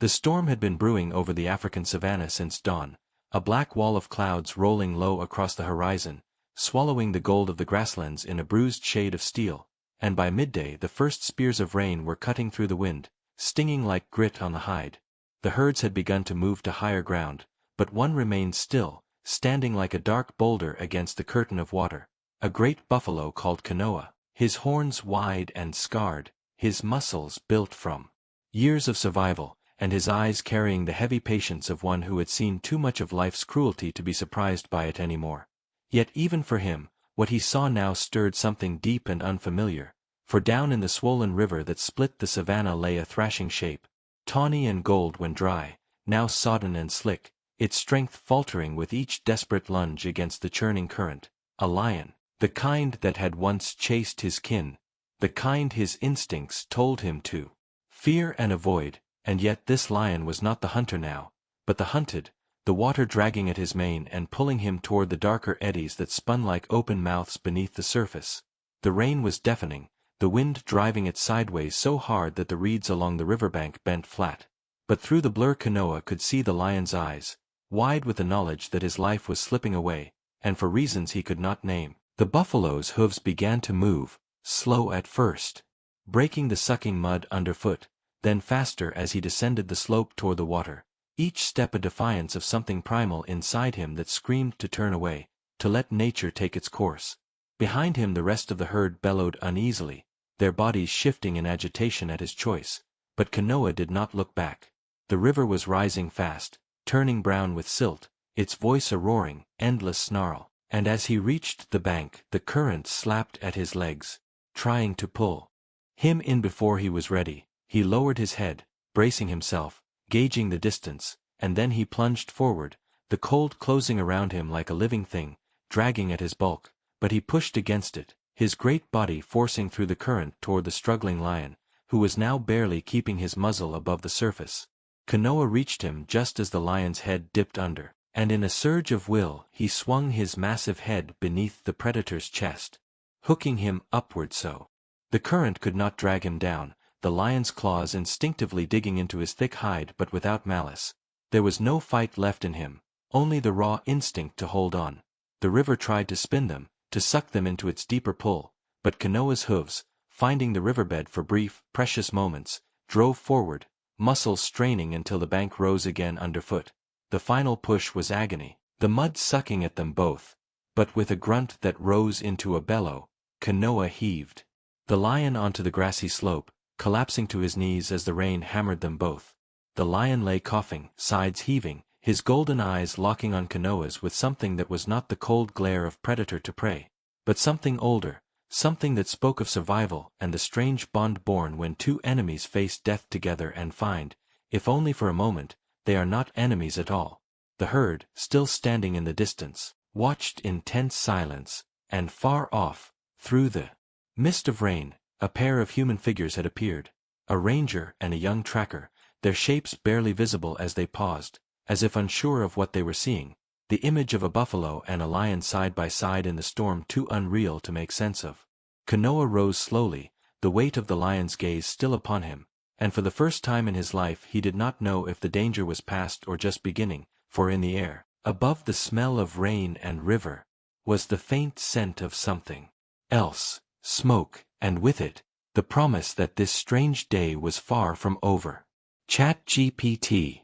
The storm had been brewing over the African savanna since dawn, a black wall of clouds rolling low across the horizon, swallowing the gold of the grasslands in a bruised shade of steel, and by midday the first spears of rain were cutting through the wind, stinging like grit on the hide. The herds had begun to move to higher ground, but one remained still, standing like a dark boulder against the curtain of water, a great buffalo called Kanoa, his horns wide and scarred, his muscles built from years of survival, and his eyes carrying the heavy patience of one who had seen too much of life's cruelty to be surprised by it anymore. Yet even for him, what he saw now stirred something deep and unfamiliar, for down in the swollen river that split the savanna lay a thrashing shape, tawny and gold when dry, now sodden and slick, its strength faltering with each desperate lunge against the churning current, a lion, the kind that had once chased his kin, the kind his instincts told him to fear and avoid, and yet this lion was not the hunter now, but the hunted, the water dragging at his mane and pulling him toward the darker eddies that spun like open mouths beneath the surface. The rain was deafening, the wind driving it sideways so hard that the reeds along the riverbank bent flat. But through the blur Kanoa could see the lion's eyes, wide with the knowledge that his life was slipping away, and for reasons he could not name. The buffalo's hooves began to move, slow at first, breaking the sucking mud underfoot, then faster as he descended the slope toward the water, each step a defiance of something primal inside him that screamed to turn away, to let nature take its course. Behind him the rest of the herd bellowed uneasily, their bodies shifting in agitation at his choice, but Kanoa did not look back. The river was rising fast, turning brown with silt, its voice a roaring, endless snarl, and as he reached the bank the current slapped at his legs, trying to pull him in before he was ready. He lowered his head, bracing himself, gauging the distance, and then he plunged forward, the cold closing around him like a living thing, dragging at his bulk, but he pushed against it, his great body forcing through the current toward the struggling lion, who was now barely keeping his muzzle above the surface. Kanoa reached him just as the lion's head dipped under, and in a surge of will he swung his massive head beneath the predator's chest, hooking him upward so. The current could not drag him down, the lion's claws instinctively digging into his thick hide but without malice. There was no fight left in him, only the raw instinct to hold on. The river tried to spin them, to suck them into its deeper pull, but Kanoa's hooves, finding the riverbed for brief, precious moments, drove forward, muscles straining until the bank rose again underfoot. The final push was agony, the mud sucking at them both, but with a grunt that rose into a bellow, Kanoa heaved the lion onto the grassy slope, collapsing to his knees as the rain hammered them both. The lion lay coughing, sides heaving, his golden eyes locking on Kanoa's with something that was not the cold glare of predator to prey, but something older, something that spoke of survival and the strange bond born when two enemies face death together and find, if only for a moment, they are not enemies at all. The herd, still standing in the distance, watched in tense silence, and far off, through the mist of rain, a pair of human figures had appeared, a ranger and a young tracker, their shapes barely visible as they paused, as if unsure of what they were seeing, the image of a buffalo and a lion side by side in the storm too unreal to make sense of. Kanoa rose slowly, the weight of the lion's gaze still upon him, and for the first time in his life he did not know if the danger was past or just beginning, for in the air, above the smell of rain and river, was the faint scent of something else, smoke, and with it, the promise that this strange day was far from over. ChatGPT.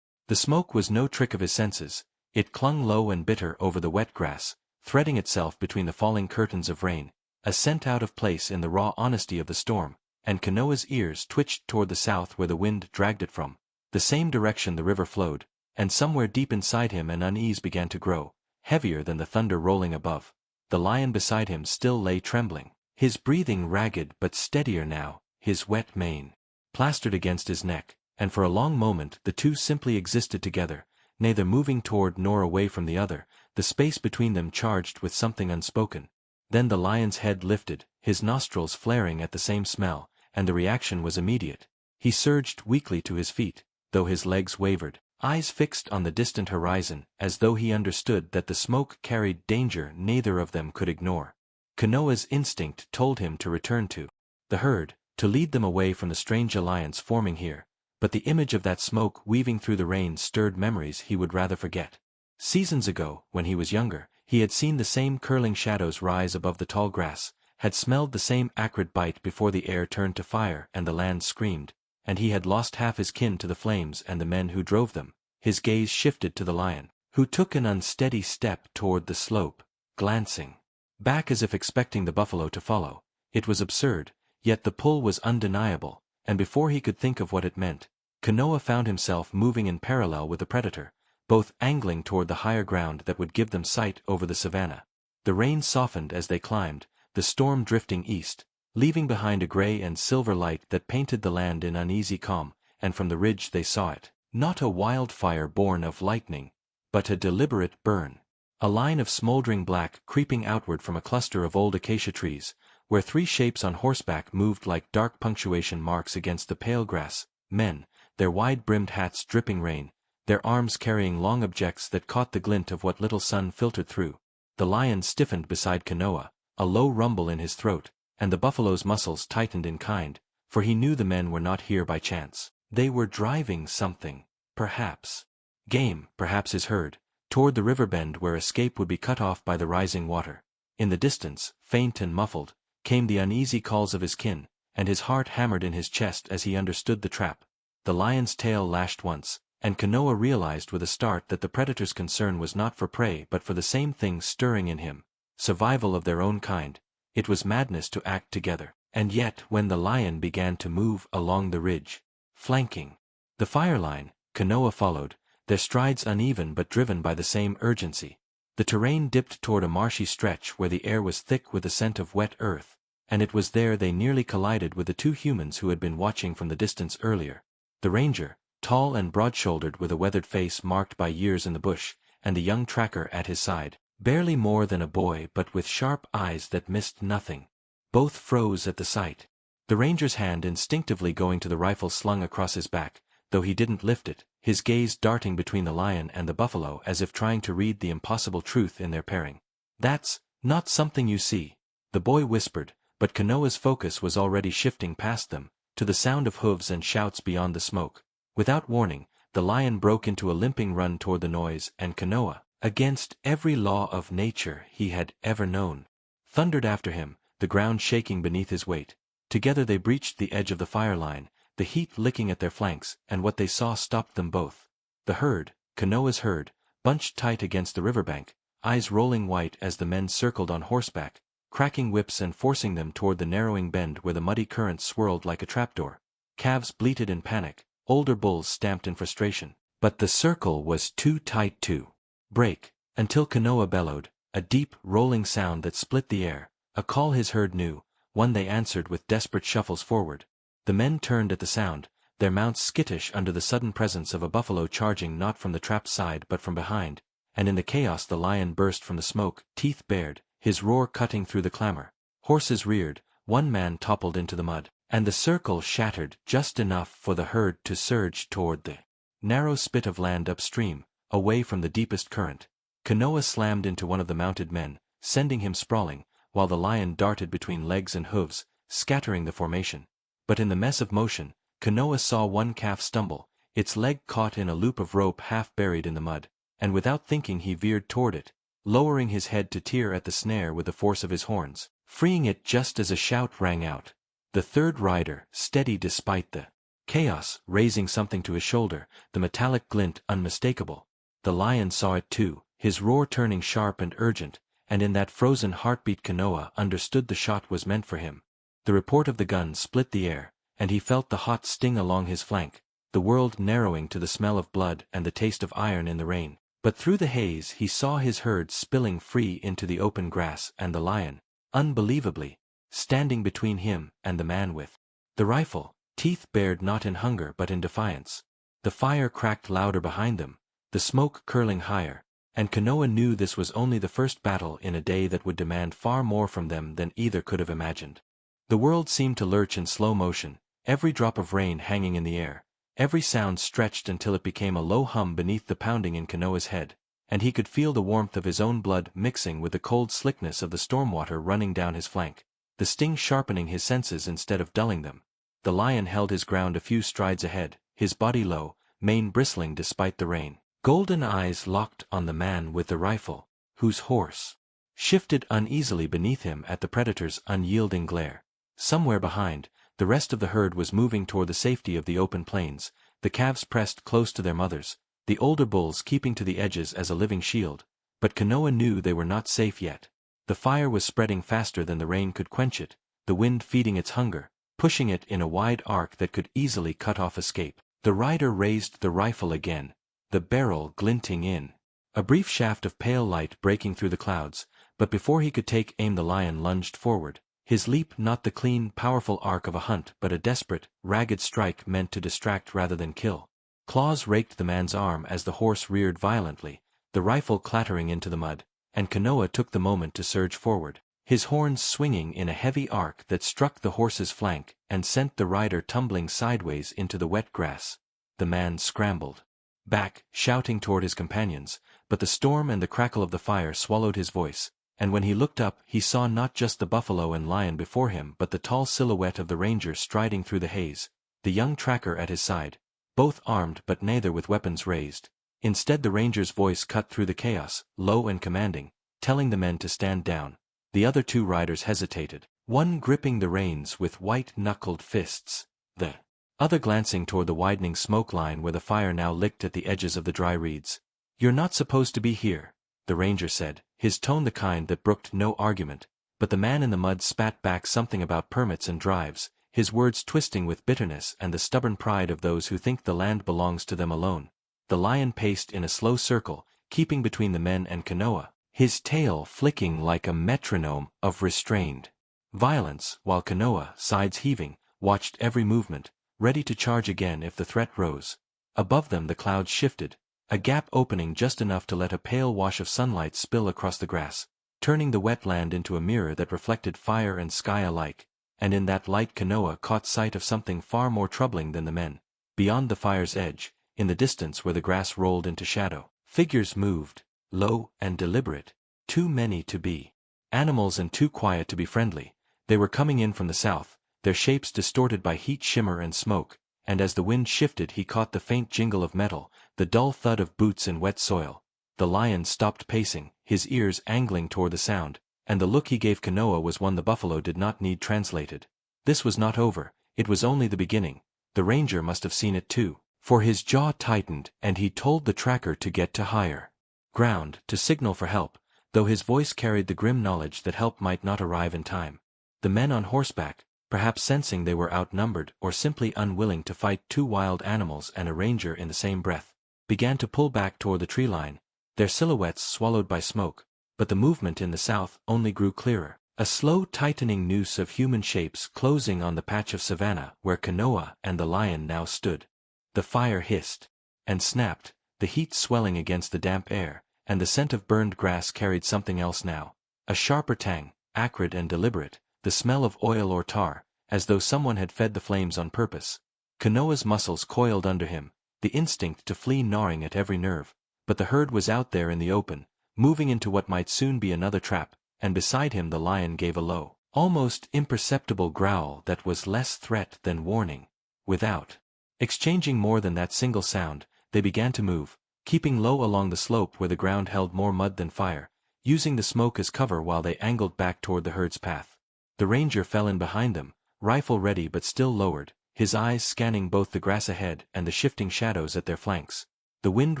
The smoke was no trick of his senses, it clung low and bitter over the wet grass, threading itself between the falling curtains of rain, a scent out of place in the raw honesty of the storm, and Kanoa's ears twitched toward the south where the wind dragged it from, the same direction the river flowed, and somewhere deep inside him an unease began to grow, heavier than the thunder rolling above. The lion beside him still lay trembling, his breathing ragged but steadier now, his wet mane plastered against his neck, and for a long moment the two simply existed together, neither moving toward nor away from the other, the space between them charged with something unspoken. Then the lion's head lifted, his nostrils flaring at the same smell, and the reaction was immediate. He surged weakly to his feet, though his legs wavered, eyes fixed on the distant horizon, as though he understood that the smoke carried danger neither of them could ignore. Kanoa's instinct told him to return to the herd, to lead them away from the strange alliance forming here, but the image of that smoke weaving through the rain stirred memories he would rather forget. Seasons ago, when he was younger, he had seen the same curling shadows rise above the tall grass, had smelled the same acrid bite before the air turned to fire and the land screamed, and he had lost half his kin to the flames and the men who drove them. His gaze shifted to the lion, who took an unsteady step toward the slope, glancing back as if expecting the buffalo to follow. It was absurd, yet the pull was undeniable, and before he could think of what it meant, Kanoa found himself moving in parallel with the predator, both angling toward the higher ground that would give them sight over the savannah. The rain softened as they climbed, the storm drifting east, leaving behind a gray and silver light that painted the land in uneasy calm, and from the ridge they saw it, not a wildfire born of lightning, but a deliberate burn. A line of smoldering black creeping outward from a cluster of old acacia trees, where three shapes on horseback moved like dark punctuation marks against the pale grass, men, their wide-brimmed hats dripping rain, their arms carrying long objects that caught the glint of what little sun filtered through. The lion stiffened beside Kanoa, a low rumble in his throat, and the buffalo's muscles tightened in kind, for he knew the men were not here by chance. They were driving something, perhaps game, perhaps his herd, toward the river bend where escape would be cut off by the rising water. In the distance, faint and muffled, came the uneasy calls of his kin, and his heart hammered in his chest as he understood the trap. The lion's tail lashed once, and Kanoa realized with a start that the predator's concern was not for prey but for the same thing stirring in him, survival of their own kind. It was madness to act together, and yet when the lion began to move along the ridge, flanking the fire line, Kanoa followed, their strides uneven but driven by the same urgency. The terrain dipped toward a marshy stretch where the air was thick with the scent of wet earth, and it was there they nearly collided with the two humans who had been watching from the distance earlier. The ranger, tall and broad-shouldered with a weathered face marked by years in the bush, and the young tracker at his side, barely more than a boy but with sharp eyes that missed nothing. Both froze at the sight. The ranger's hand instinctively going to the rifle slung across his back, though he didn't lift it, his gaze darting between the lion and the buffalo as if trying to read the impossible truth in their pairing. "That's not something you see," the boy whispered, but Kanoa's focus was already shifting past them, to the sound of hooves and shouts beyond the smoke. Without warning, the lion broke into a limping run toward the noise, and Kanoa, against every law of nature he had ever known, thundered after him, the ground shaking beneath his weight. Together they breached the edge of the fire line, the heat licking at their flanks, and what they saw stopped them both. The herd, Kanoa's herd, bunched tight against the riverbank, eyes rolling white as the men circled on horseback, cracking whips and forcing them toward the narrowing bend where the muddy current swirled like a trapdoor. Calves bleated in panic, older bulls stamped in frustration, but the circle was too tight to break, until Kanoa bellowed, a deep, rolling sound that split the air, a call his herd knew, one they answered with desperate shuffles forward. The men turned at the sound, their mounts skittish under the sudden presence of a buffalo charging not from the trapped side but from behind, and in the chaos the lion burst from the smoke, teeth bared, his roar cutting through the clamor. Horses reared, one man toppled into the mud, and the circle shattered just enough for the herd to surge toward the narrow spit of land upstream, away from the deepest current. Kanoa slammed into one of the mounted men, sending him sprawling, while the lion darted between legs and hooves, scattering the formation. But in the mess of motion, Kanoa saw one calf stumble, its leg caught in a loop of rope half buried in the mud, and without thinking he veered toward it, lowering his head to tear at the snare with the force of his horns, freeing it just as a shout rang out. The third rider, steady despite the chaos, raising something to his shoulder, the metallic glint unmistakable. The lion saw it too, his roar turning sharp and urgent, and in that frozen heartbeat Kanoa understood the shot was meant for him. The report of the gun split the air, and he felt the hot sting along his flank, the world narrowing to the smell of blood and the taste of iron in the rain. But through the haze he saw his herd spilling free into the open grass and the lion, unbelievably, standing between him and the man with the rifle, teeth bared not in hunger but in defiance. The fire cracked louder behind them, the smoke curling higher, and Kanoa knew this was only the first battle in a day that would demand far more from them than either could have imagined. The world seemed to lurch in slow motion, every drop of rain hanging in the air, every sound stretched until it became a low hum beneath the pounding in Kanoa's head, and he could feel the warmth of his own blood mixing with the cold slickness of the storm water running down his flank, the sting sharpening his senses instead of dulling them. The lion held his ground a few strides ahead, his body low, mane bristling despite the rain. Golden eyes locked on the man with the rifle, whose horse shifted uneasily beneath him at the predator's unyielding glare. Somewhere behind, the rest of the herd was moving toward the safety of the open plains, the calves pressed close to their mothers, the older bulls keeping to the edges as a living shield. But Kanoa knew they were not safe yet. The fire was spreading faster than the rain could quench it, the wind feeding its hunger, pushing it in a wide arc that could easily cut off escape. The rider raised the rifle again, the barrel glinting in a brief shaft of pale light breaking through the clouds, but before he could take aim the lion lunged forward, his leap not the clean, powerful arc of a hunt but a desperate, ragged strike meant to distract rather than kill. Claws raked the man's arm as the horse reared violently, the rifle clattering into the mud, and Kanoa took the moment to surge forward, his horns swinging in a heavy arc that struck the horse's flank and sent the rider tumbling sideways into the wet grass. The man scrambled back, shouting toward his companions, but the storm and the crackle of the fire swallowed his voice, and when he looked up he saw not just the buffalo and lion before him but the tall silhouette of the ranger striding through the haze, the young tracker at his side, both armed but neither with weapons raised. Instead the ranger's voice cut through the chaos, low and commanding, telling the men to stand down. The other two riders hesitated, one gripping the reins with white-knuckled fists, the other glancing toward the widening smoke line where the fire now licked at the edges of the dry reeds. "You're not supposed to be here," the ranger said, his tone the kind that brooked no argument, but the man in the mud spat back something about permits and drives, his words twisting with bitterness and the stubborn pride of those who think the land belongs to them alone. The lion paced in a slow circle, keeping between the men and Kanoa, his tail flicking like a metronome of restrained violence, while Kanoa, sides heaving, watched every movement, ready to charge again if the threat rose. Above them the clouds shifted, a gap opening just enough to let a pale wash of sunlight spill across the grass, turning the wet land into a mirror that reflected fire and sky alike, and in that light Kanoa caught sight of something far more troubling than the men. Beyond the fire's edge, in the distance where the grass rolled into shadow, figures moved, low and deliberate, too many to be animals and too quiet to be friendly. They were coming in from the south, their shapes distorted by heat, shimmer and smoke, and as the wind shifted he caught the faint jingle of metal, the dull thud of boots in wet soil. The lion stopped pacing, his ears angling toward the sound, and the look he gave Kanoa was one the buffalo did not need translated. This was not over, it was only the beginning. The ranger must have seen it too, for his jaw tightened and he told the tracker to get to higher ground, to signal for help, though his voice carried the grim knowledge that help might not arrive in time. The men on horseback, perhaps sensing they were outnumbered or simply unwilling to fight two wild animals and a ranger in the same breath, began to pull back toward the tree line, their silhouettes swallowed by smoke, but the movement in the south only grew clearer, a slow tightening noose of human shapes closing on the patch of savanna where Kanoa and the lion now stood. The fire hissed and snapped, the heat swelling against the damp air, and the scent of burned grass carried something else now, a sharper tang, acrid and deliberate, the smell of oil or tar, as though someone had fed the flames on purpose. Kanoa's muscles coiled under him, the instinct to flee gnawing at every nerve, but the herd was out there in the open, moving into what might soon be another trap, and beside him the lion gave a low, almost imperceptible growl that was less threat than warning. Without exchanging more than that single sound, they began to move, keeping low along the slope where the ground held more mud than fire, using the smoke as cover while they angled back toward the herd's path. The ranger fell in behind them, rifle ready but still lowered, his eyes scanning both the grass ahead and the shifting shadows at their flanks. The wind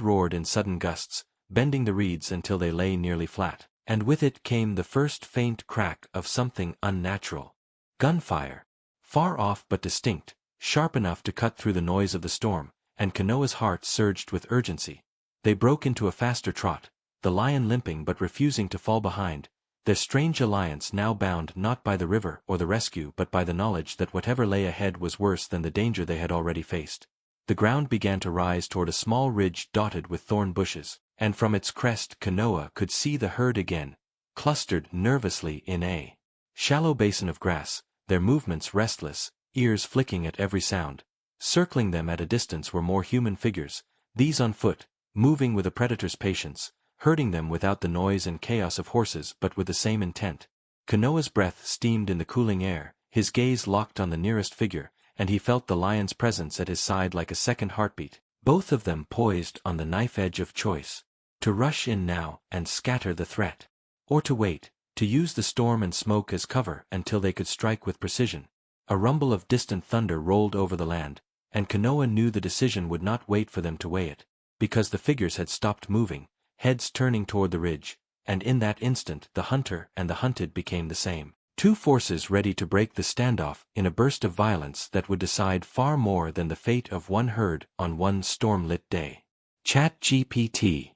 roared in sudden gusts, bending the reeds until they lay nearly flat, and with it came the first faint crack of something unnatural. Gunfire. Far off but distinct, sharp enough to cut through the noise of the storm, and Kanoa's heart surged with urgency. They broke into a faster trot, the lion limping but refusing to fall behind, their strange alliance now bound not by the river or the rescue but by the knowledge that whatever lay ahead was worse than the danger they had already faced. The ground began to rise toward a small ridge dotted with thorn bushes, and from its crest Kanoa could see the herd again, clustered nervously in a shallow basin of grass, their movements restless, ears flicking at every sound. Circling them at a distance were more human figures, these on foot, moving with a predator's patience, herding them without the noise and chaos of horses but with the same intent. Kanoa's breath steamed in the cooling air, his gaze locked on the nearest figure, and he felt the lion's presence at his side like a second heartbeat. Both of them poised on the knife edge of choice. To rush in now and scatter the threat. Or to wait, to use the storm and smoke as cover until they could strike with precision. A rumble of distant thunder rolled over the land, and Kanoa knew the decision would not wait for them to weigh it, because the figures had stopped moving, heads turning toward the ridge, and in that instant the hunter and the hunted became the same. Two forces ready to break the standoff in a burst of violence that would decide far more than the fate of one herd on one storm-lit day. ChatGPT.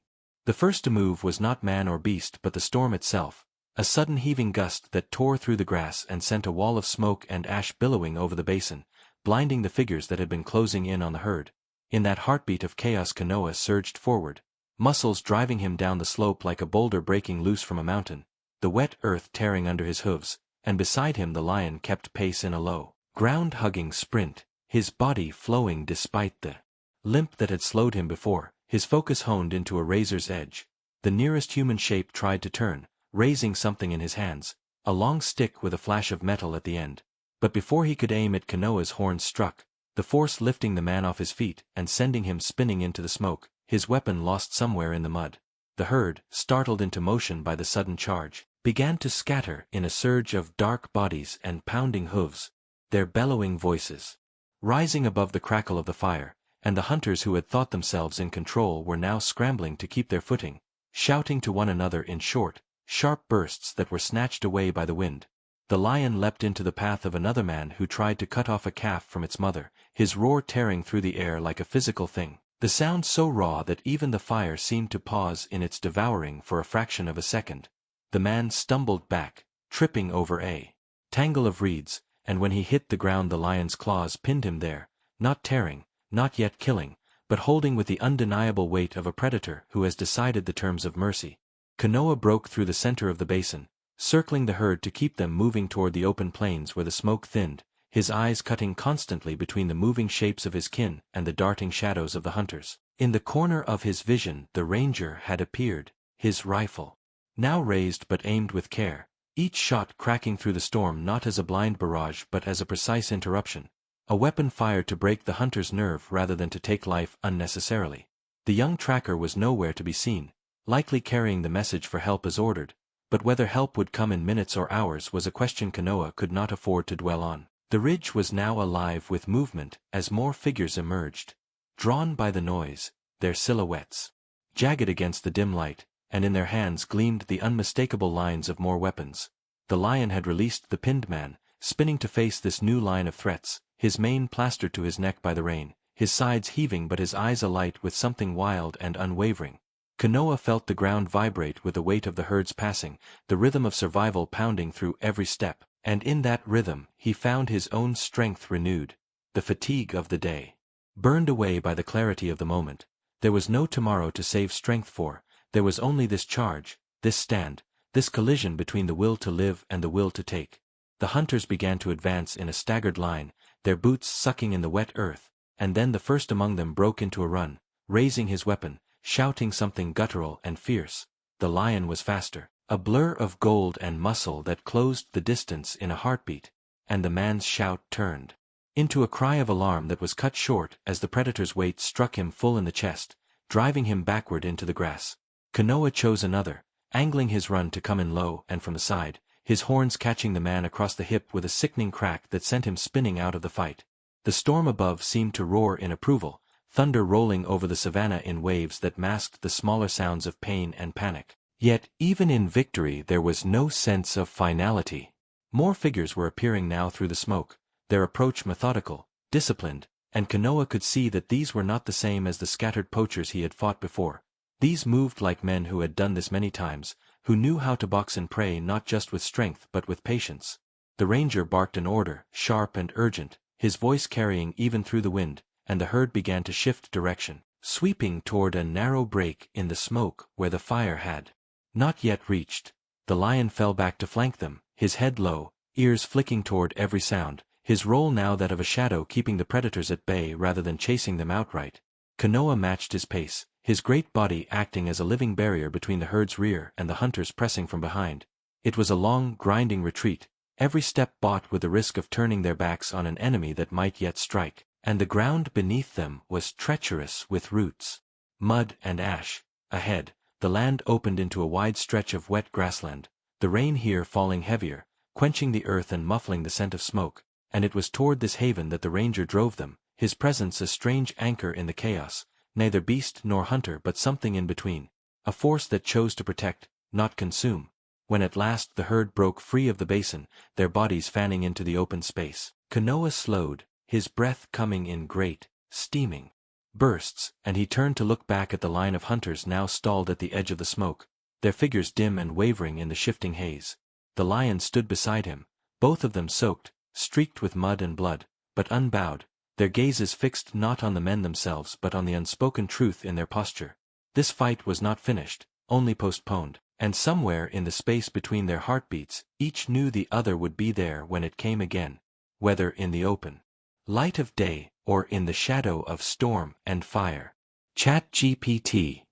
The first to move was not man or beast but the storm itself, a sudden heaving gust that tore through the grass and sent a wall of smoke and ash billowing over the basin, blinding the figures that had been closing in on the herd. In that heartbeat of chaos Kanoa surged forward, muscles driving him down the slope like a boulder breaking loose from a mountain, the wet earth tearing under his hooves, and beside him the lion kept pace in a low, ground-hugging sprint, his body flowing despite the limp that had slowed him before, his focus honed into a razor's edge. The nearest human shape tried to turn, raising something in his hands, a long stick with a flash of metal at the end. But before he could aim it, Kanoa's horns struck, the force lifting the man off his feet and sending him spinning into the smoke, his weapon lost somewhere in the mud. The herd, startled into motion by the sudden charge, began to scatter in a surge of dark bodies and pounding hooves, their bellowing voices rising above the crackle of the fire, and the hunters who had thought themselves in control were now scrambling to keep their footing, shouting to one another in short, sharp bursts that were snatched away by the wind. The lion leapt into the path of another man who tried to cut off a calf from its mother, his roar tearing through the air like a physical thing, the sound so raw that even the fire seemed to pause in its devouring for a fraction of a second. The man stumbled back, tripping over a tangle of reeds, and when he hit the ground the lion's claws pinned him there, not tearing, not yet killing, but holding with the undeniable weight of a predator who has decided the terms of mercy. Kanoa broke through the center of the basin, circling the herd to keep them moving toward the open plains where the smoke thinned, his eyes cutting constantly between the moving shapes of his kin and the darting shadows of the hunters. In the corner of his vision the ranger had appeared, his rifle now raised but aimed with care, each shot cracking through the storm not as a blind barrage but as a precise interruption, a weapon fired to break the hunter's nerve rather than to take life unnecessarily. The young tracker was nowhere to be seen, likely carrying the message for help as ordered, but whether help would come in minutes or hours was a question Kanoa could not afford to dwell on. The ridge was now alive with movement as more figures emerged, drawn by the noise, their silhouettes jagged against the dim light, and in their hands gleamed the unmistakable lines of more weapons. The lion had released the pinned man, spinning to face this new line of threats, his mane plastered to his neck by the rain, his sides heaving but his eyes alight with something wild and unwavering. Kanoa felt the ground vibrate with the weight of the herd's passing, the rhythm of survival pounding through every step, and in that rhythm he found his own strength renewed. The fatigue of the day burned away by the clarity of the moment. There was no tomorrow to save strength for, there was only this charge, this stand, this collision between the will to live and the will to take. The hunters began to advance in a staggered line, their boots sucking in the wet earth, and then the first among them broke into a run, raising his weapon, shouting something guttural and fierce. The lion was faster, a blur of gold and muscle that closed the distance in a heartbeat, and the man's shout turned into a cry of alarm that was cut short as the predator's weight struck him full in the chest, driving him backward into the grass. Kanoa chose another, angling his run to come in low and from the side, his horns catching the man across the hip with a sickening crack that sent him spinning out of the fight. The storm above seemed to roar in approval, thunder rolling over the savannah in waves that masked the smaller sounds of pain and panic. Yet, even in victory there was no sense of finality. More figures were appearing now through the smoke, their approach methodical, disciplined, and Kanoa could see that these were not the same as the scattered poachers he had fought before. These moved like men who had done this many times, who knew how to box and prey not just with strength but with patience. The ranger barked an order, sharp and urgent, his voice carrying even through the wind, and the herd began to shift direction, sweeping toward a narrow break in the smoke where the fire had not yet reached. The lion fell back to flank them, his head low, ears flicking toward every sound, his role now that of a shadow keeping the predators at bay rather than chasing them outright. Kanoa matched his pace, his great body acting as a living barrier between the herd's rear and the hunters pressing from behind. It was a long, grinding retreat, every step bought with the risk of turning their backs on an enemy that might yet strike, and the ground beneath them was treacherous with roots, mud and ash. Ahead, the land opened into a wide stretch of wet grassland, the rain here falling heavier, quenching the earth and muffling the scent of smoke, and it was toward this haven that the ranger drove them, his presence a strange anchor in the chaos, neither beast nor hunter but something in between, a force that chose to protect, not consume. When at last the herd broke free of the basin, their bodies fanning into the open space, Kanoa slowed, his breath coming in great, steaming bursts, and he turned to look back at the line of hunters now stalled at the edge of the smoke, their figures dim and wavering in the shifting haze. The lion stood beside him, both of them soaked, streaked with mud and blood, but unbowed, their gazes fixed not on the men themselves but on the unspoken truth in their posture. This fight was not finished, only postponed, and somewhere in the space between their heartbeats, each knew the other would be there when it came again, whether in the open light of day, or in the shadow of storm and fire. ChatGPT.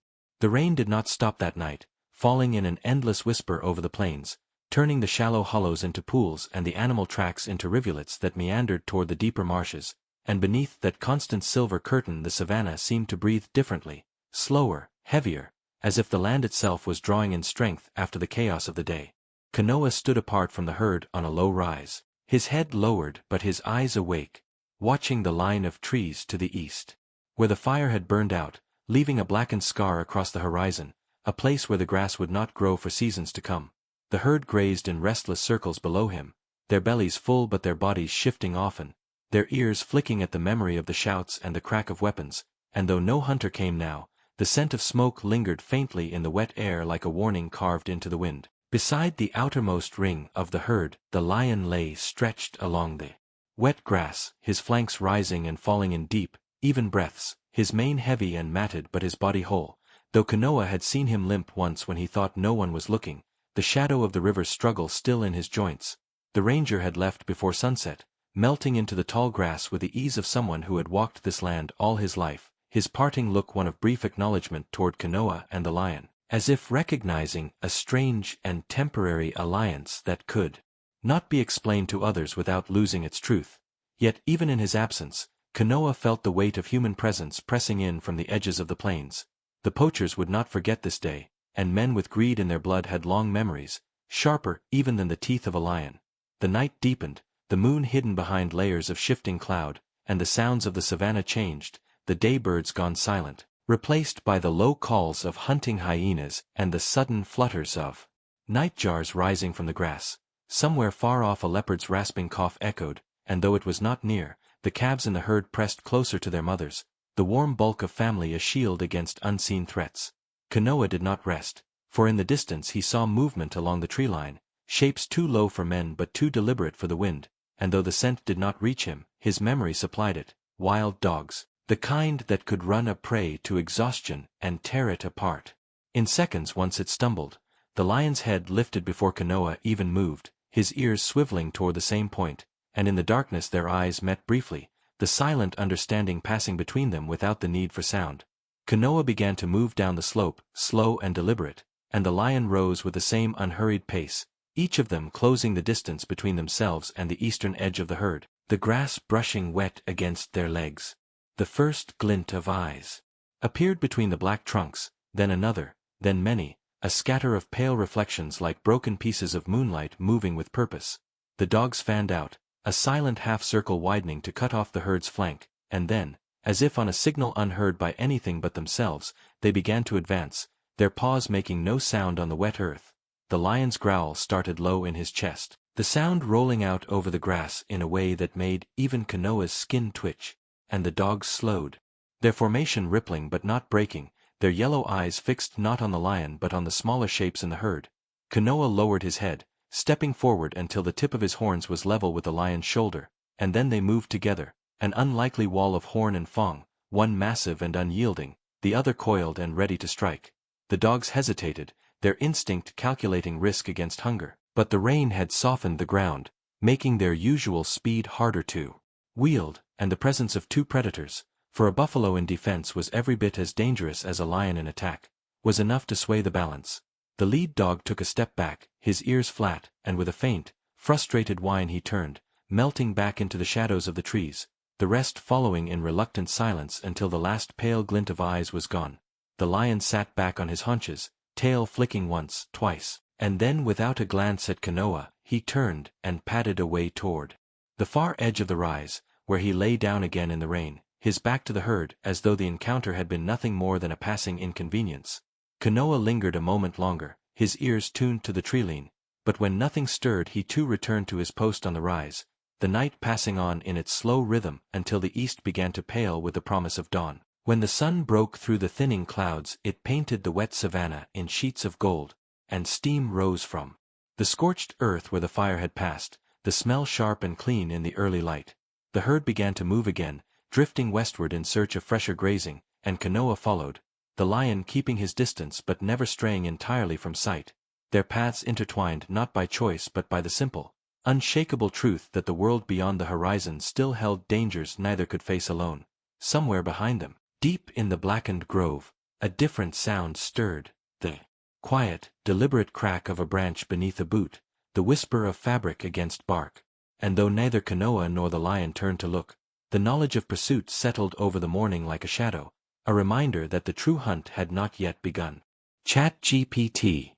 The rain did not stop that night, falling in an endless whisper over the plains, turning the shallow hollows into pools and the animal tracks into rivulets that meandered toward the deeper marshes, and beneath that constant silver curtain the savanna seemed to breathe differently, slower, heavier, as if the land itself was drawing in strength after the chaos of the day. Kanoa stood apart from the herd on a low rise, his head lowered but his eyes awake, watching the line of trees to the east, where the fire had burned out, leaving a blackened scar across the horizon, a place where the grass would not grow for seasons to come. The herd grazed in restless circles below him, their bellies full but their bodies shifting often, their ears flicking at the memory of the shouts and the crack of weapons, and though no hunter came now, the scent of smoke lingered faintly in the wet air like a warning carved into the wind. Beside the outermost ring of the herd, the lion lay stretched along the wet grass, his flanks rising and falling in deep, even breaths, his mane heavy and matted but his body whole. Though Kanoa had seen him limp once when he thought no one was looking, the shadow of the river's struggle still in his joints. The ranger had left before sunset, melting into the tall grass with the ease of someone who had walked this land all his life, his parting look one of brief acknowledgment toward Kanoa and the lion, as if recognizing a strange and temporary alliance that could not be explained to others without losing its truth. Yet even in his absence, Kanoa felt the weight of human presence pressing in from the edges of the plains. The poachers would not forget this day, and men with greed in their blood had long memories, sharper even than the teeth of a lion. The night deepened, the moon hidden behind layers of shifting cloud, and the sounds of the savanna changed, the day-birds gone silent, replaced by the low calls of hunting hyenas and the sudden flutters of nightjars rising from the grass. Somewhere far off a leopard's rasping cough echoed, and though it was not near, the calves in the herd pressed closer to their mothers, the warm bulk of family a shield against unseen threats. Kanoa did not rest, for in the distance he saw movement along the tree line, shapes too low for men but too deliberate for the wind, and though the scent did not reach him, his memory supplied it: wild dogs, the kind that could run a prey to exhaustion and tear it apart. In seconds once it stumbled, the lion's head lifted before Kanoa even moved, his ears swiveling toward the same point, and in the darkness their eyes met briefly, the silent understanding passing between them without the need for sound. Kanoa began to move down the slope, slow and deliberate, and the lion rose with the same unhurried pace, each of them closing the distance between themselves and the eastern edge of the herd, the grass brushing wet against their legs. The first glint of eyes appeared between the black trunks, then another, then many, a scatter of pale reflections like broken pieces of moonlight moving with purpose. The dogs fanned out, a silent half-circle widening to cut off the herd's flank, and then, as if on a signal unheard by anything but themselves, they began to advance, their paws making no sound on the wet earth. The lion's growl started low in his chest, the sound rolling out over the grass in a way that made even Kanoa's skin twitch, and the dogs slowed, their formation rippling but not breaking, their yellow eyes fixed not on the lion but on the smaller shapes in the herd. Kanoa lowered his head, stepping forward until the tip of his horns was level with the lion's shoulder, and then they moved together, an unlikely wall of horn and fang, one massive and unyielding, the other coiled and ready to strike. The dogs hesitated, their instinct calculating risk against hunger, but the rain had softened the ground, making their usual speed harder to wield, and the presence of two predators, for a buffalo in defense was every bit as dangerous as a lion in attack, was enough to sway the balance. The lead dog took a step back, his ears flat, and with a faint, frustrated whine he turned, melting back into the shadows of the trees, the rest following in reluctant silence until the last pale glint of eyes was gone. The lion sat back on his haunches, tail flicking once, twice, and then without a glance at Kanoa, he turned and padded away toward the far edge of the rise, where he lay down again in the rain, his back to the herd as though the encounter had been nothing more than a passing inconvenience. Kanoa lingered a moment longer, his ears tuned to the treeline, but when nothing stirred he too returned to his post on the rise, the night passing on in its slow rhythm until the east began to pale with the promise of dawn. When the sun broke through the thinning clouds it painted the wet savanna in sheets of gold, and steam rose from the scorched earth where the fire had passed, the smell sharp and clean in the early light. The herd began to move again, drifting westward in search of fresher grazing, and Kanoa followed, the lion keeping his distance but never straying entirely from sight, their paths intertwined not by choice but by the simple, unshakable truth that the world beyond the horizon still held dangers neither could face alone. Somewhere behind them, deep in the blackened grove, a different sound stirred, the quiet, deliberate crack of a branch beneath a boot, the whisper of fabric against bark, and though neither Kanoa nor the lion turned to look, the knowledge of pursuit settled over the morning like a shadow, a reminder that the true hunt had not yet begun. ChatGPT.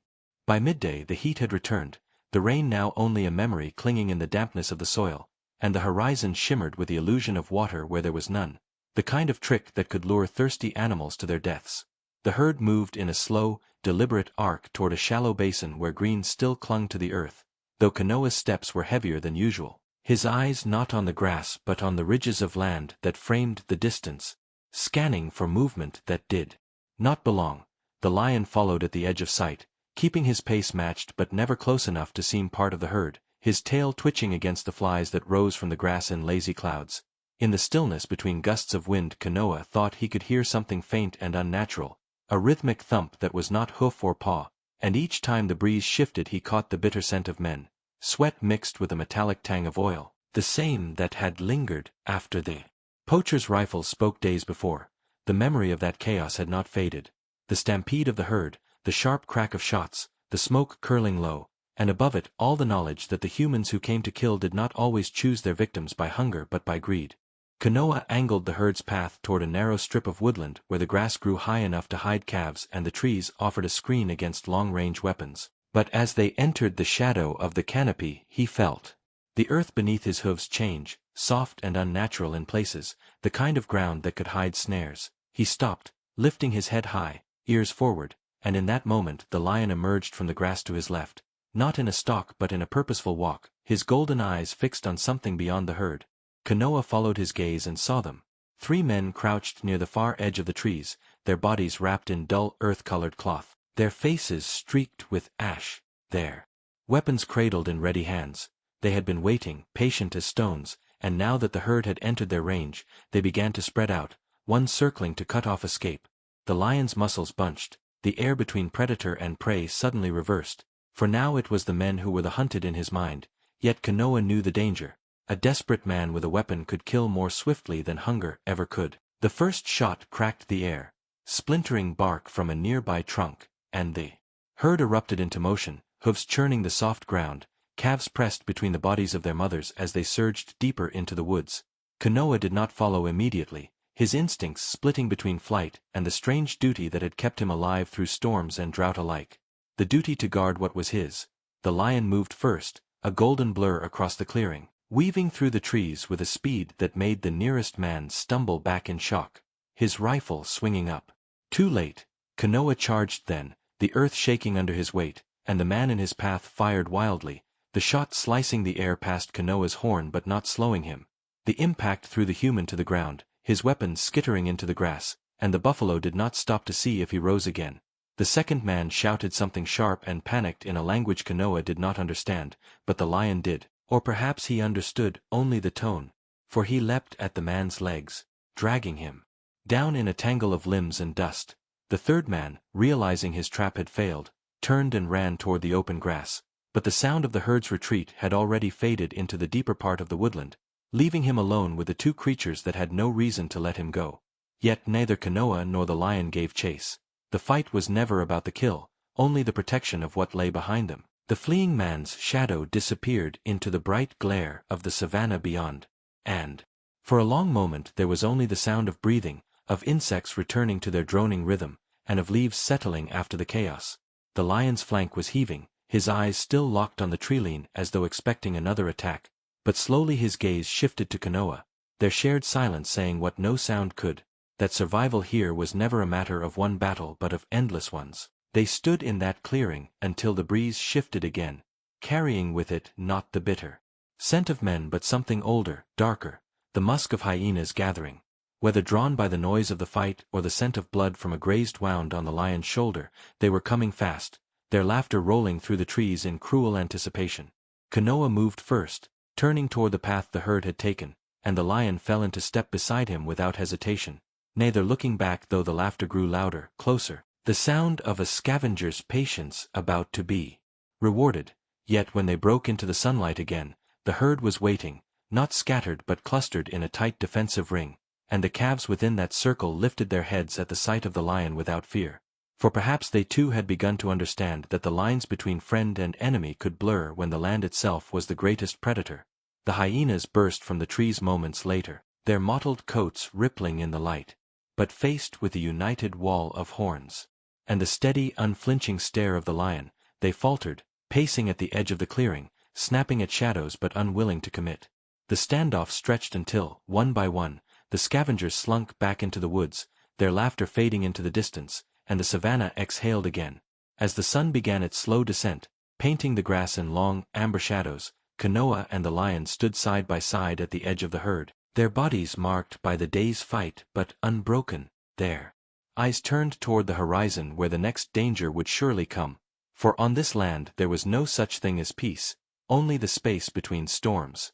By midday the heat had returned, the rain now only a memory clinging in the dampness of the soil, and the horizon shimmered with the illusion of water where there was none, the kind of trick that could lure thirsty animals to their deaths. The herd moved in a slow, deliberate arc toward a shallow basin where green still clung to the earth, though Kanoa's steps were heavier than usual, his eyes not on the grass but on the ridges of land that framed the distance, scanning for movement that did not belong. The lion followed at the edge of sight, keeping his pace matched but never close enough to seem part of the herd, his tail twitching against the flies that rose from the grass in lazy clouds. In the stillness between gusts of wind Kanoa thought he could hear something faint and unnatural, a rhythmic thump that was not hoof or paw, and each time the breeze shifted he caught the bitter scent of men, sweat mixed with a metallic tang of oil, the same that had lingered after the poacher's rifle spoke days before. The memory of that chaos had not faded. The stampede of the herd, the sharp crack of shots, the smoke curling low, and above it all the knowledge that the humans who came to kill did not always choose their victims by hunger but by greed. Kanoa angled the herd's path toward a narrow strip of woodland where the grass grew high enough to hide calves and the trees offered a screen against long-range weapons. But as they entered the shadow of the canopy he felt the earth beneath his hooves change, soft and unnatural in places, the kind of ground that could hide snares. He stopped, lifting his head high, ears forward, and in that moment the lion emerged from the grass to his left, not in a stalk but in a purposeful walk, his golden eyes fixed on something beyond the herd. Kanoa followed his gaze and saw them. 3 men crouched near the far edge of the trees, their bodies wrapped in dull earth-colored cloth, their faces streaked with ash, their weapons cradled in ready hands. They had been waiting, patient as stones, and now that the herd had entered their range, they began to spread out, one circling to cut off escape. The lion's muscles bunched, the air between predator and prey suddenly reversed, for now it was the men who were the hunted in his mind, yet Kanoa knew the danger. A desperate man with a weapon could kill more swiftly than hunger ever could. The first shot cracked the air, splintering bark from a nearby trunk, and the herd erupted into motion, hooves churning the soft ground, calves pressed between the bodies of their mothers as they surged deeper into the woods. Kanoa did not follow immediately, his instincts splitting between flight and the strange duty that had kept him alive through storms and drought alike. The duty to guard what was his. The lion moved first, a golden blur across the clearing, weaving through the trees with a speed that made the nearest man stumble back in shock, his rifle swinging up. Too late. Kanoa charged then, the earth shaking under his weight, and the man in his path fired wildly, the shot slicing the air past Kanoa's horn but not slowing him. The impact threw the human to the ground, his weapon skittering into the grass, and the buffalo did not stop to see if he rose again. The second man shouted something sharp and panicked in a language Kanoa did not understand, but the lion did, or perhaps he understood only the tone, for he leapt at the man's legs, dragging him down in a tangle of limbs and dust. The third man, realizing his trap had failed, turned and ran toward the open grass, but the sound of the herd's retreat had already faded into the deeper part of the woodland, leaving him alone with the 2 creatures that had no reason to let him go. Yet neither Kanoa nor the lion gave chase. The fight was never about the kill, only the protection of what lay behind them. The fleeing man's shadow disappeared into the bright glare of the savanna beyond, and, for a long moment there was only the sound of breathing, of insects returning to their droning rhythm, and of leaves settling after the chaos. The lion's flank was heaving, his eyes still locked on the treeline as though expecting another attack, but slowly his gaze shifted to Kanoa, their shared silence saying what no sound could, that survival here was never a matter of one battle but of endless ones. They stood in that clearing until the breeze shifted again, carrying with it not the bitter scent of men but something older, darker, the musk of hyenas gathering. Whether drawn by the noise of the fight or the scent of blood from a grazed wound on the lion's shoulder, they were coming fast, their laughter rolling through the trees in cruel anticipation. Kanoa moved first, turning toward the path the herd had taken, and the lion fell into step beside him without hesitation, neither looking back though the laughter grew louder, closer, the sound of a scavenger's patience about to be rewarded. Yet when they broke into the sunlight again, the herd was waiting, not scattered but clustered in a tight defensive ring, and the calves within that circle lifted their heads at the sight of the lion without fear. For perhaps they too had begun to understand that the lines between friend and enemy could blur when the land itself was the greatest predator. The hyenas burst from the trees moments later, their mottled coats rippling in the light, but faced with a united wall of horns, and the steady, unflinching stare of the lion, they faltered, pacing at the edge of the clearing, snapping at shadows but unwilling to commit. The standoff stretched until, one by one, the scavengers slunk back into the woods, their laughter fading into the distance, and the savanna exhaled again. As the sun began its slow descent, painting the grass in long, amber shadows, Kanoa and the lion stood side by side at the edge of the herd, their bodies marked by the day's fight but unbroken, their eyes turned toward the horizon where the next danger would surely come. For on this land there was no such thing as peace, only the space between storms.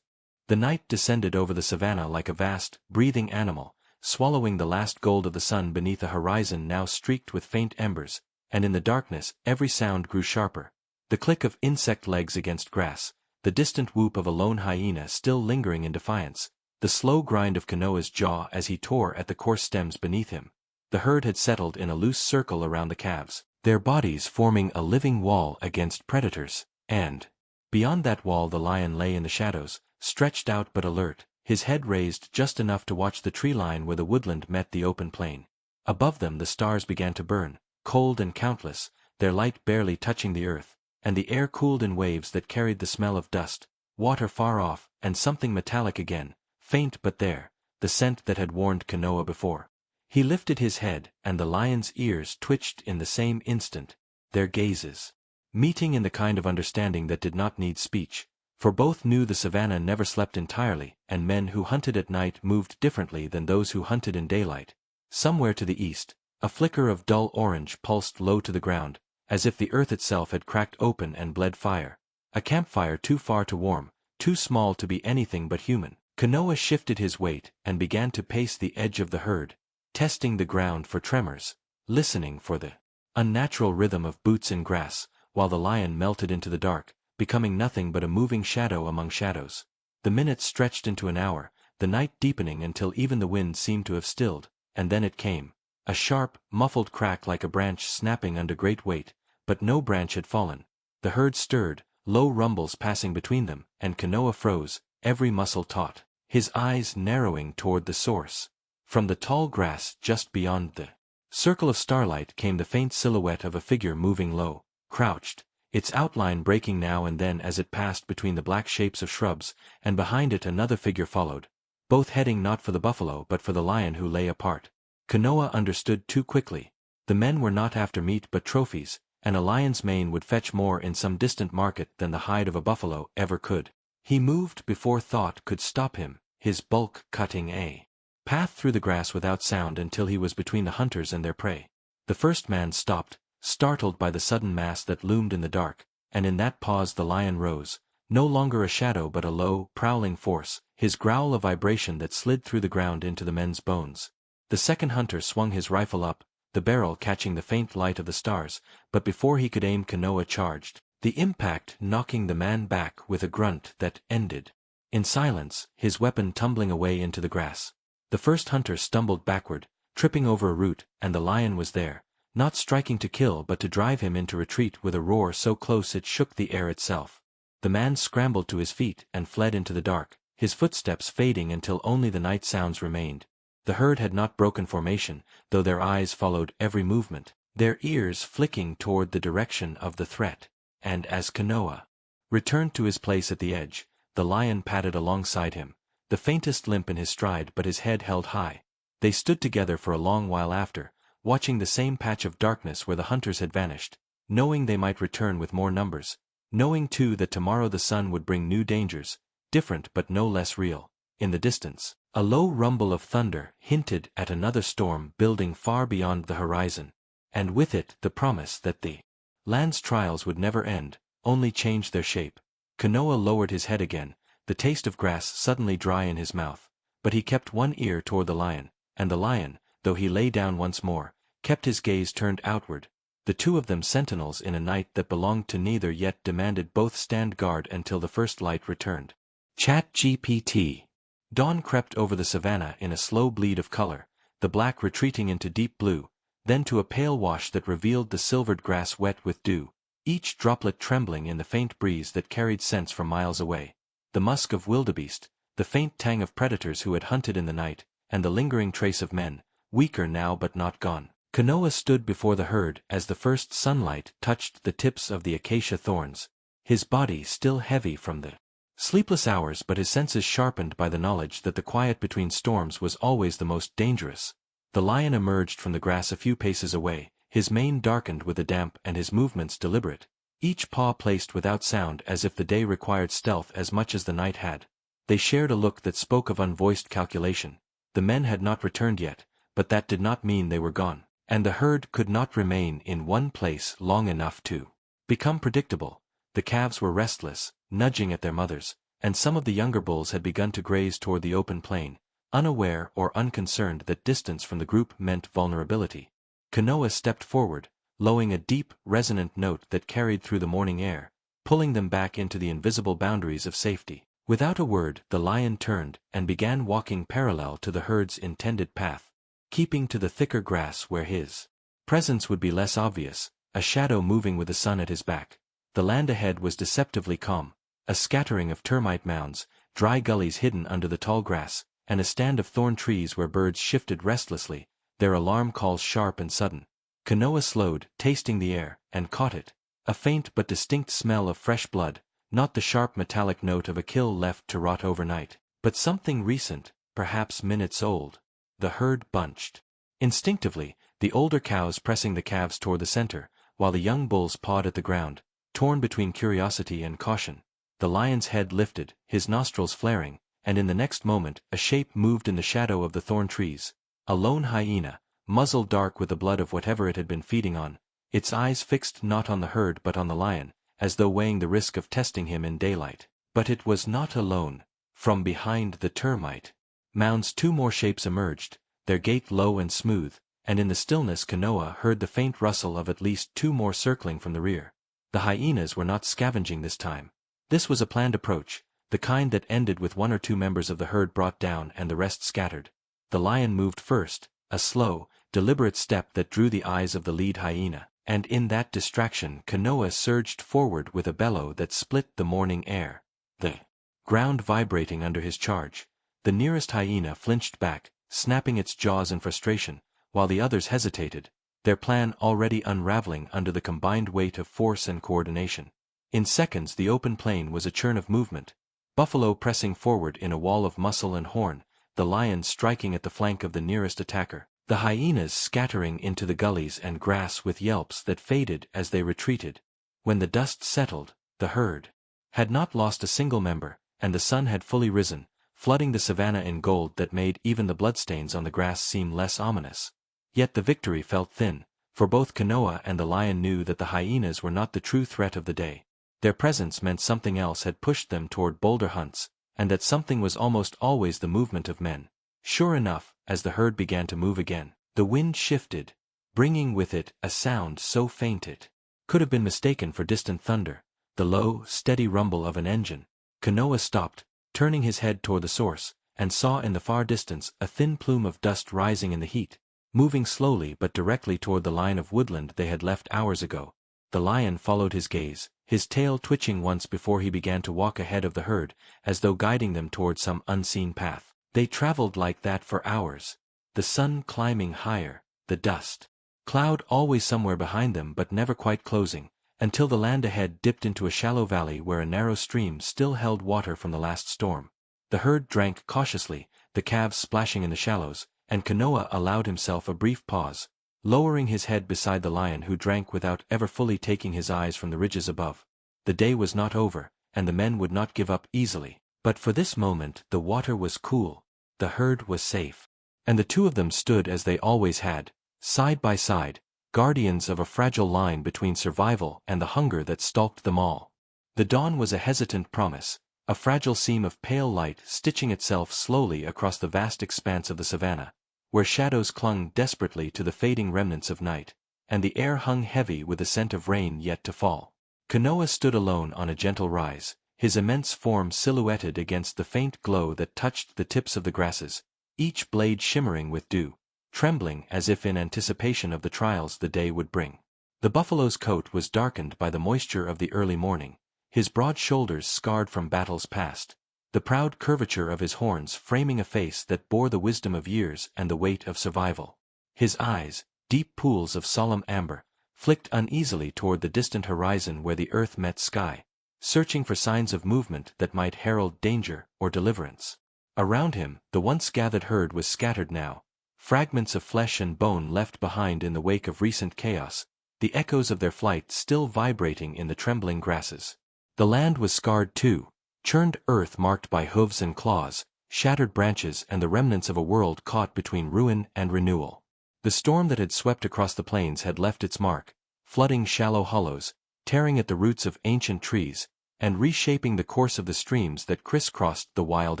The night descended over the savanna like a vast, breathing animal, swallowing the last gold of the sun beneath a horizon now streaked with faint embers, and in the darkness every sound grew sharper. The click of insect legs against grass, the distant whoop of a lone hyena still lingering in defiance, the slow grind of Kanoa's jaw as he tore at the coarse stems beneath him. The herd had settled in a loose circle around the calves, their bodies forming a living wall against predators, and beyond that wall the lion lay in the shadows, stretched out but alert, his head raised just enough to watch the tree line where the woodland met the open plain. Above them the stars began to burn, cold and countless, their light barely touching the earth, and the air cooled in waves that carried the smell of dust, water far off, and something metallic again, faint but there, the scent that had warned Kanoa before. He lifted his head, and the lion's ears twitched in the same instant, their gazes meeting in the kind of understanding that did not need speech, for both knew the savanna never slept entirely, and men who hunted at night moved differently than those who hunted in daylight. Somewhere to the east, a flicker of dull orange pulsed low to the ground, as if the earth itself had cracked open and bled fire. A campfire too far to warm, too small to be anything but human. Kanoa shifted his weight and began to pace the edge of the herd, testing the ground for tremors, listening for the unnatural rhythm of boots in grass, while the lion melted into the dark, becoming nothing but a moving shadow among shadows. The minutes stretched into an hour, the night deepening until even the wind seemed to have stilled, and then it came. A sharp, muffled crack like a branch snapping under great weight, but no branch had fallen. The herd stirred, low rumbles passing between them, and Kanoa froze, every muscle taut, his eyes narrowing toward the source. From the tall grass just beyond the circle of starlight came the faint silhouette of a figure moving low, crouched, its outline breaking now and then as it passed between the black shapes of shrubs, and behind it another figure followed, both heading not for the buffalo but for the lion who lay apart. Kanoa understood too quickly. The men were not after meat but trophies, and a lion's mane would fetch more in some distant market than the hide of a buffalo ever could. He moved before thought could stop him, his bulk cutting a path through the grass without sound until he was between the hunters and their prey. The first man stopped, startled by the sudden mass that loomed in the dark, and in that pause the lion rose, no longer a shadow but a low, prowling force, his growl a vibration that slid through the ground into the men's bones. The second hunter swung his rifle up, the barrel catching the faint light of the stars, but before he could aim Kanoa charged, the impact knocking the man back with a grunt that ended in silence, his weapon tumbling away into the grass. The first hunter stumbled backward, tripping over a root, and the lion was there, not striking to kill but to drive him into retreat with a roar so close it shook the air itself. The man scrambled to his feet and fled into the dark, his footsteps fading until only the night sounds remained. The herd had not broken formation, though their eyes followed every movement, their ears flicking toward the direction of the threat. And as Kanoa returned to his place at the edge, the lion padded alongside him, the faintest limp in his stride but his head held high. They stood together for a long while after, watching the same patch of darkness where the hunters had vanished, knowing they might return with more numbers, knowing too that tomorrow the sun would bring new dangers, different but no less real. In the distance, a low rumble of thunder hinted at another storm building far beyond the horizon, and with it the promise that the land's trials would never end, only change their shape. Kanoa lowered his head again, the taste of grass suddenly dry in his mouth, but he kept one ear toward the lion, and the lion, though he lay down once more, kept his gaze turned outward. The two of them sentinels in a night that belonged to neither yet demanded both stand guard until the first light returned. ChatGPT. Dawn crept over the savannah in a slow bleed of color, the black retreating into deep blue, then to a pale wash that revealed the silvered grass wet with dew, each droplet trembling in the faint breeze that carried scents from miles away. The musk of wildebeest, the faint tang of predators who had hunted in the night, and the lingering trace of men, weaker now but not gone. Kanoa stood before the herd as the first sunlight touched the tips of the acacia thorns, his body still heavy from the sleepless hours but his senses sharpened by the knowledge that the quiet between storms was always the most dangerous. The lion emerged from the grass a few paces away, his mane darkened with the damp and his movements deliberate, each paw placed without sound as if the day required stealth as much as the night had. They shared a look that spoke of unvoiced calculation. The men had not returned yet, but that did not mean they were gone, and the herd could not remain in one place long enough to become predictable. The calves were restless, nudging at their mothers, and some of the younger bulls had begun to graze toward the open plain, unaware or unconcerned that distance from the group meant vulnerability. Kanoa stepped forward, lowing a deep, resonant note that carried through the morning air, pulling them back into the invisible boundaries of safety. Without a word, the lion turned and began walking parallel to the herd's intended path, keeping to the thicker grass where his presence would be less obvious, a shadow moving with the sun at his back. The land ahead was deceptively calm, a scattering of termite mounds, dry gullies hidden under the tall grass, and a stand of thorn trees where birds shifted restlessly, their alarm calls sharp and sudden. Kanoa slowed, tasting the air, and caught it, a faint but distinct smell of fresh blood, not the sharp metallic note of a kill left to rot overnight, but something recent, perhaps minutes old. The herd bunched. Instinctively, the older cows pressing the calves toward the center, while the young bulls pawed at the ground, torn between curiosity and caution. The lion's head lifted, his nostrils flaring, and in the next moment a shape moved in the shadow of the thorn trees. A lone hyena, muzzle dark with the blood of whatever it had been feeding on, its eyes fixed not on the herd but on the lion, as though weighing the risk of testing him in daylight. But it was not alone. From behind the termite mounds 2 more shapes emerged, their gait low and smooth, and in the stillness Kanoa heard the faint rustle of at least 2 more circling from the rear. The hyenas were not scavenging this time. This was a planned approach, the kind that ended with 1 or 2 members of the herd brought down and the rest scattered. The lion moved first, a slow, deliberate step that drew the eyes of the lead hyena, and in that distraction Kanoa surged forward with a bellow that split the morning air, the ground vibrating under his charge. The nearest hyena flinched back, snapping its jaws in frustration, while the others hesitated, their plan already unraveling under the combined weight of force and coordination. In seconds the open plain was a churn of movement, buffalo pressing forward in a wall of muscle and horn, the lion striking at the flank of the nearest attacker, the hyenas scattering into the gullies and grass with yelps that faded as they retreated. When the dust settled, the herd had not lost a single member, and the sun had fully risen, flooding the savannah in gold that made even the bloodstains on the grass seem less ominous. Yet the victory felt thin, for both Kanoa and the lion knew that the hyenas were not the true threat of the day. Their presence meant something else had pushed them toward bolder hunts, and that something was almost always the movement of men. Sure enough, as the herd began to move again, the wind shifted, bringing with it a sound so faint it could have been mistaken for distant thunder, the low, steady rumble of an engine. Kanoa stopped, turning his head toward the source, and saw in the far distance a thin plume of dust rising in the heat. moving slowly but directly toward the line of woodland they had left hours ago. The lion followed his gaze, his tail twitching once before he began to walk ahead of the herd, as though guiding them toward some unseen path. They traveled like that for hours, the sun climbing higher, the dust cloud always somewhere behind them but never quite closing, until the land ahead dipped into a shallow valley where a narrow stream still held water from the last storm. The herd drank cautiously, the calves splashing in the shallows, and Kanoa allowed himself a brief pause, lowering his head beside the lion who drank without ever fully taking his eyes from the ridges above. The day was not over, and the men would not give up easily, but for this moment the water was cool, the herd was safe, and the two of them stood as they always had, side by side, guardians of a fragile line between survival and the hunger that stalked them all. The dawn was a hesitant promise, a fragile seam of pale light stitching itself slowly across the vast expanse of the savannah, where shadows clung desperately to the fading remnants of night, and the air hung heavy with the scent of rain yet to fall. Kanoa stood alone on a gentle rise, his immense form silhouetted against the faint glow that touched the tips of the grasses, each blade shimmering with dew, trembling as if in anticipation of the trials the day would bring. The buffalo's coat was darkened by the moisture of the early morning, his broad shoulders scarred from battles past, the proud curvature of his horns framing a face that bore the wisdom of years and the weight of survival. His eyes, deep pools of solemn amber, flicked uneasily toward the distant horizon where the earth met sky, searching for signs of movement that might herald danger or deliverance. Around him, the once gathered herd was scattered now, fragments of flesh and bone left behind in the wake of recent chaos, the echoes of their flight still vibrating in the trembling grasses. The land was scarred too, churned earth marked by hooves and claws, shattered branches and the remnants of a world caught between ruin and renewal. The storm that had swept across the plains had left its mark, flooding shallow hollows, tearing at the roots of ancient trees, and reshaping the course of the streams that crisscrossed the wild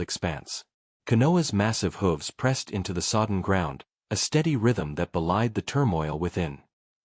expanse. Kanoa's massive hooves pressed into the sodden ground, a steady rhythm that belied the turmoil within.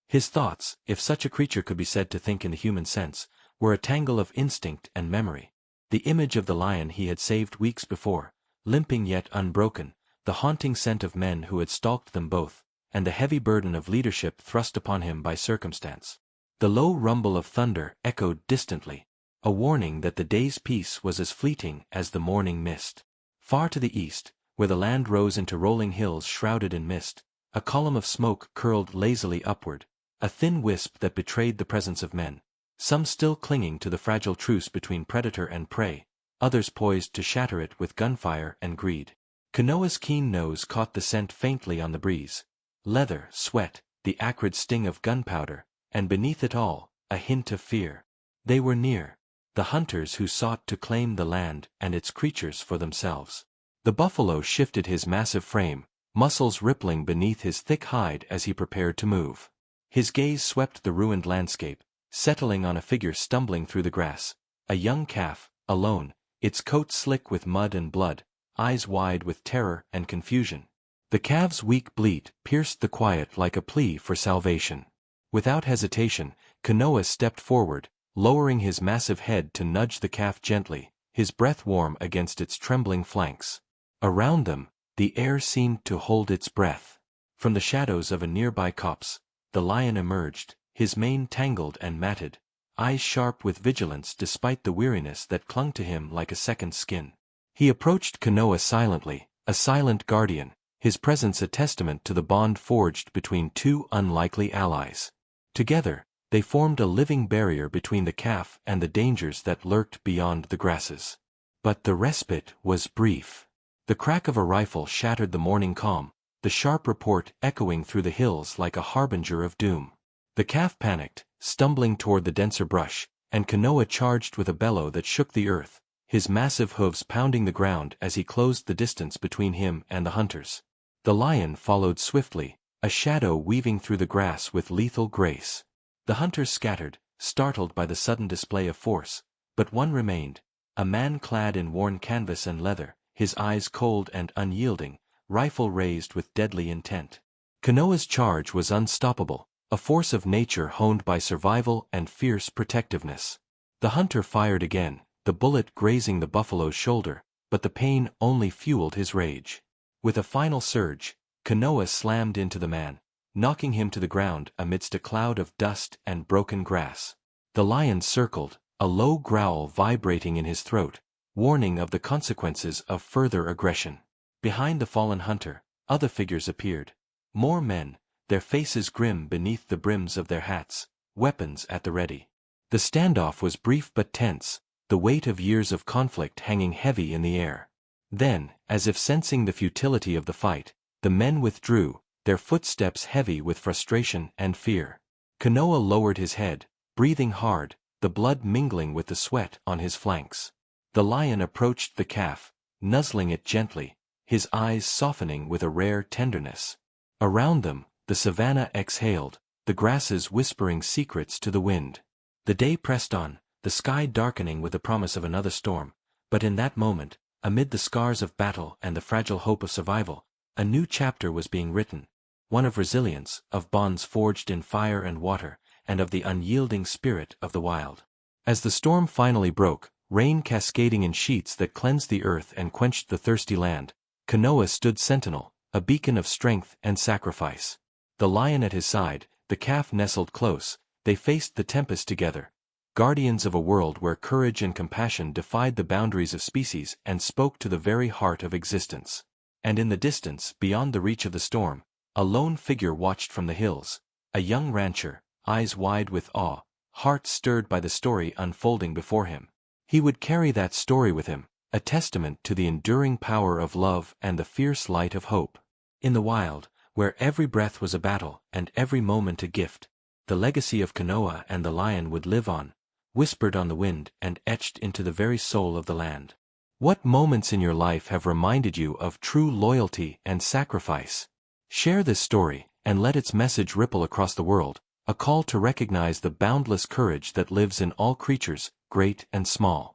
His thoughts, if such a creature could be said to think in the human sense, were a tangle of instinct and memory. The image of the lion he had saved weeks before, limping yet unbroken, the haunting scent of men who had stalked them both, and the heavy burden of leadership thrust upon him by circumstance. The low rumble of thunder echoed distantly, a warning that the day's peace was as fleeting as the morning mist. Far to the east, where the land rose into rolling hills shrouded in mist, a column of smoke curled lazily upward, a thin wisp that betrayed the presence of men, some still clinging to the fragile truce between predator and prey, others poised to shatter it with gunfire and greed. Kanoa's keen nose caught the scent faintly on the breeze. Leather, sweat, the acrid sting of gunpowder, and beneath it all, a hint of fear. They were near, the hunters who sought to claim the land and its creatures for themselves. The buffalo shifted his massive frame, muscles rippling beneath his thick hide as he prepared to move. His gaze swept the ruined landscape, settling on a figure stumbling through the grass, a young calf, alone, its coat slick with mud and blood, eyes wide with terror and confusion. The calf's weak bleat pierced the quiet like a plea for salvation. Without hesitation, Kanoa stepped forward, lowering his massive head to nudge the calf gently, his breath warm against its trembling flanks. Around them, the air seemed to hold its breath. From the shadows of a nearby copse, the lion emerged, his mane tangled and matted, eyes sharp with vigilance despite the weariness that clung to him like a second skin. He approached Kanoa silently, a silent guardian, his presence a testament to the bond forged between two unlikely allies. Together, they formed a living barrier between the calf and the dangers that lurked beyond the grasses. But the respite was brief. The crack of a rifle shattered the morning calm, the sharp report echoing through the hills like a harbinger of doom. The calf panicked, stumbling toward the denser brush, and Kanoa charged with a bellow that shook the earth, his massive hooves pounding the ground as he closed the distance between him and the hunters. The lion followed swiftly, a shadow weaving through the grass with lethal grace. The hunters scattered, startled by the sudden display of force, but one remained, a man clad in worn canvas and leather, his eyes cold and unyielding, rifle raised with deadly intent. Kanoa's charge was unstoppable, a force of nature honed by survival and fierce protectiveness. The hunter fired again, the bullet grazing the buffalo's shoulder, but the pain only fueled his rage. With a final surge, Kanoa slammed into the man, knocking him to the ground amidst a cloud of dust and broken grass. The lion circled, a low growl vibrating in his throat, warning of the consequences of further aggression. Behind the fallen hunter, other figures appeared. More men, their faces grim beneath the brims of their hats, weapons at the ready. The standoff was brief but tense, the weight of years of conflict hanging heavy in the air. Then, as if sensing the futility of the fight, the men withdrew, their footsteps heavy with frustration and fear. Kanoa lowered his head, breathing hard, the blood mingling with the sweat on his flanks. The lion approached the calf, nuzzling it gently, his eyes softening with a rare tenderness. Around them, the savanna exhaled, the grasses whispering secrets to the wind. The day pressed on, the sky darkening with the promise of another storm, but in that moment, amid the scars of battle and the fragile hope of survival, a new chapter was being written, one of resilience, of bonds forged in fire and water, and of the unyielding spirit of the wild. As the storm finally broke, rain cascading in sheets that cleansed the earth and quenched the thirsty land, Kanoa stood sentinel, a beacon of strength and sacrifice. The lion at his side, the calf nestled close, they faced the tempest together, guardians of a world where courage and compassion defied the boundaries of species and spoke to the very heart of existence. And in the distance, beyond the reach of the storm, a lone figure watched from the hills, a young rancher, eyes wide with awe, heart stirred by the story unfolding before him. He would carry that story with him, a testament to the enduring power of love and the fierce light of hope. In the wild, where every breath was a battle and every moment a gift, the legacy of Kanoa and the lion would live on, whispered on the wind and etched into the very soul of the land. What moments in your life have reminded you of true loyalty and sacrifice? Share this story, and let its message ripple across the world, a call to recognize the boundless courage that lives in all creatures, great and small.